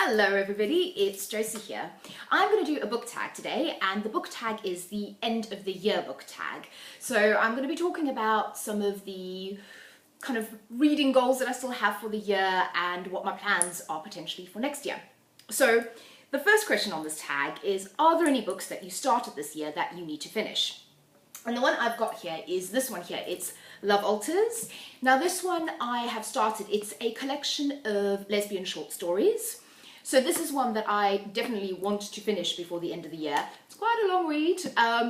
Hello everybody, it's Josie here. I'm going to do a book tag today, and the book tag is the end of the year book tag. So I'm going to be talking about some of the kind of reading goals that I still have for the year and what my plans are potentially for next year. So the first question on this tag is, are there any books that you started this year that you need to finish? And the one I've got here is this one here. It's Love Alters. Now this one I have started. It's a collection of lesbian short stories. So this is one that I definitely want to finish before the end of the year. It's quite a long read.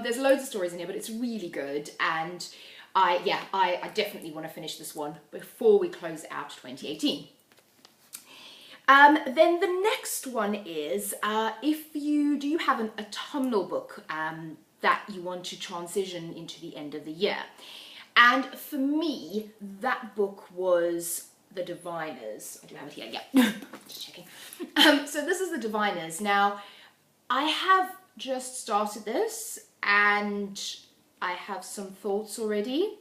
There's loads of stories in here, but it's really good. And I definitely want to finish this one before we close out 2018. Then the next one is, do you have an autumnal book that you want to transition into the end of the year? And for me, that book was The Diviners. I do have it here, yeah, just checking. So this is The Diviners. Now, I have just started this and I have some thoughts already.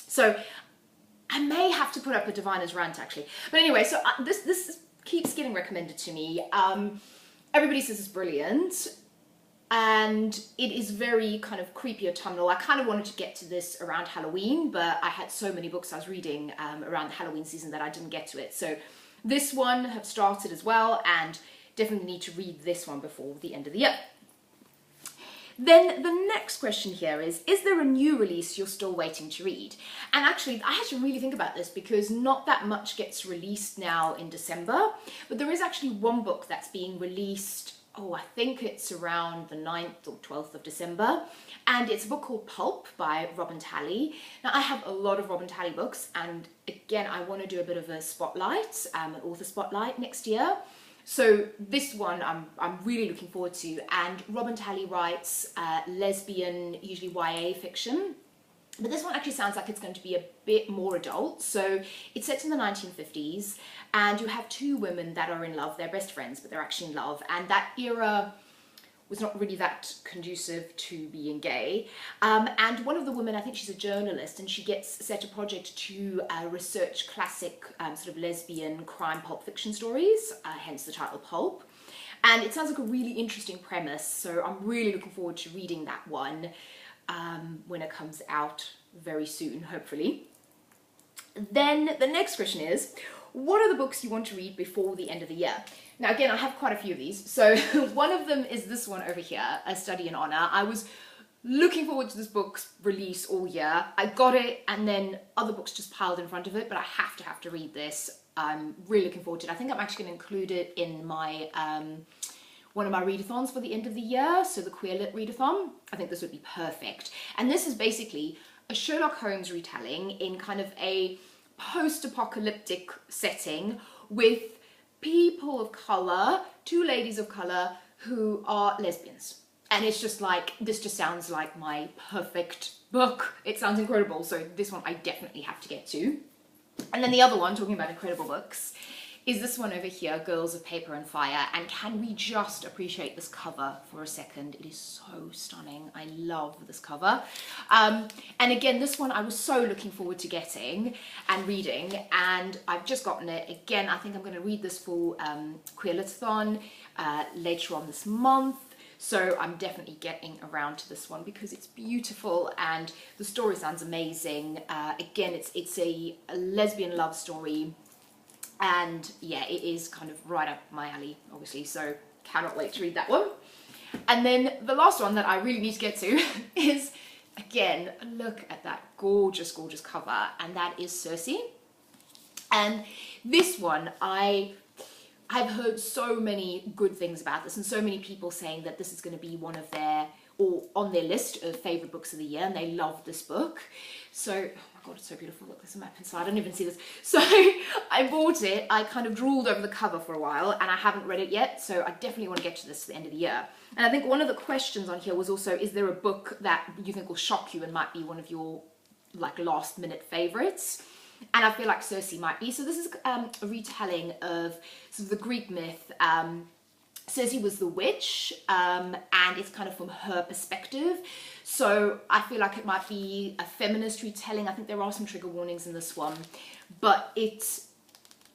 So I may have to put up a Diviners rant actually. But anyway, so this keeps getting recommended to me. Everybody says it's brilliant. And it is very kind of creepy autumnal. I kind of wanted to get to this around Halloween, but I had so many books I was reading around the Halloween season that I didn't get to it. So this one have started as well, and definitely need to read this one before the end of the year. Then the next question here is there a new release you're still waiting to read? And actually, I had to really think about this because not that much gets released now in December, but there is actually one book that's being released, I think it's around the 9th or 12th of December, and it's a book called Pulp by Robin Talley. Now, I have a lot of Robin Talley books, and again, I want to do a bit of a spotlight, an author spotlight next year. So this one I'm really looking forward to, and Robin Talley writes lesbian, usually YA fiction. But this one actually sounds like it's going to be a bit more adult. So it's set in the 1950s, and you have two women that are in love. They're best friends, but they're actually in love. And that era was not really that conducive to being gay. And one of the women, I think she's a journalist, and she gets set a project to research classic sort of lesbian crime pulp fiction stories, hence the title Pulp. And it sounds like a really interesting premise, so I'm really looking forward to reading that one. When it comes out very soon, hopefully. Then the next question is, what are the books you want to read before the end of the year? Now again, I have quite a few of these. So one of them is this one over here, A Study in Honor. I was looking forward to this book's release all year. I got it, and then other books just piled in front of it, but I have to read this. I'm really looking forward to it. I think I'm actually going to include it in my one of my readathons for the end of the year, so the Queer Lit readathon. I think this would be perfect. And this is basically a Sherlock Holmes retelling in kind of a post-apocalyptic setting with people of colour, two ladies of colour who are lesbians. And it's just like, this just sounds like my perfect book. It sounds incredible, so this one I definitely have to get to. And then the other one, talking about incredible books, is this one over here, Girls of Paper and Fire. And can we just appreciate this cover for a second? It is so stunning. I love this cover. And again, this one I was so looking forward to getting and reading, and I've just gotten it. Again, I think I'm going to read this for Queer Litathon later on this month. So I'm definitely getting around to this one because it's beautiful and the story sounds amazing. Again, it's a lesbian love story. And yeah, it is kind of right up my alley, obviously, so cannot wait to read that one. And then the last one that I really need to get to is, again, look at that gorgeous, gorgeous cover, and that is Circe. And this one, I've heard so many good things about this, and so many people saying that this is going to be one of their, or on their list of favourite books of the year, and they love this book. So, oh my god, it's so beautiful. Look, there's a map inside. I don't even see this. So I bought it. I kind of drooled over the cover for a while, and I haven't read it yet. So I definitely want to get to this at the end of the year. And I think one of the questions on here was also, is there a book that you think will shock you and might be one of your like last minute favourites? And I feel like Circe might be. So this is a retelling of sort of the Greek myth. Circe was the witch, and it's kind of from her perspective. So I feel like it might be a feminist retelling. I think there are some trigger warnings in this one, but it's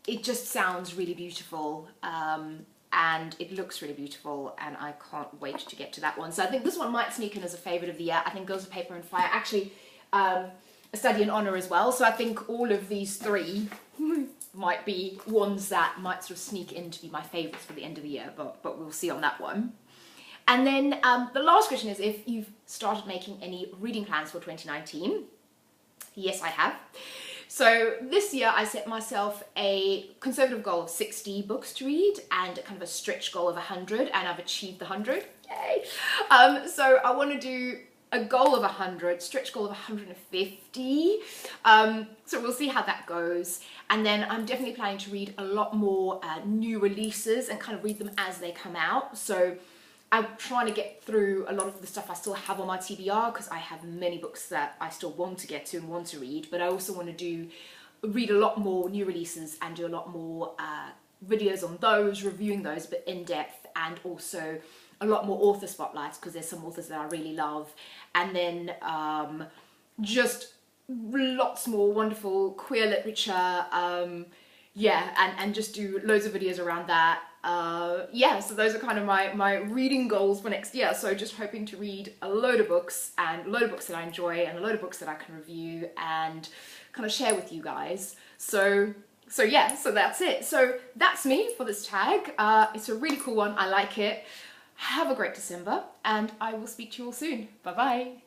it just sounds really beautiful, and it looks really beautiful, and I can't wait to get to that one. So I think this one might sneak in as a favourite of the year. I think Girls of Paper and Fire, actually a study in honour as well. So I think all of these three might be ones that might sort of sneak in to be my favourites for the end of the year, but we'll see on that one. And then the last question is if you've started making any reading plans for 2019. Yes, I have. So this year I set myself a conservative goal of 60 books to read and kind of a stretch goal of 100, and I've achieved the 100. Yay! So I want to do a goal of 100, stretch goal of 150. So we'll see how that goes. And then I'm definitely planning to read a lot more new releases and kind of read them as they come out. So I'm trying to get through a lot of the stuff I still have on my TBR, because I have many books that I still want to get to and want to read, but I also want to read a lot more new releases and do a lot more videos on those, reviewing those, but in depth, and also a lot more author spotlights, because there's some authors that I really love. And then just lots more wonderful queer literature, yeah, and just do loads of videos around that. Yeah, so those are kind of my reading goals for next year. So just hoping to read a load of books, and a load of books that I enjoy, and a load of books that I can review and kind of share with you guys. So yeah, so that's it. So that's me for this tag. It's a really cool one. I like it. Have a great December, and I will speak to you all soon. Bye bye.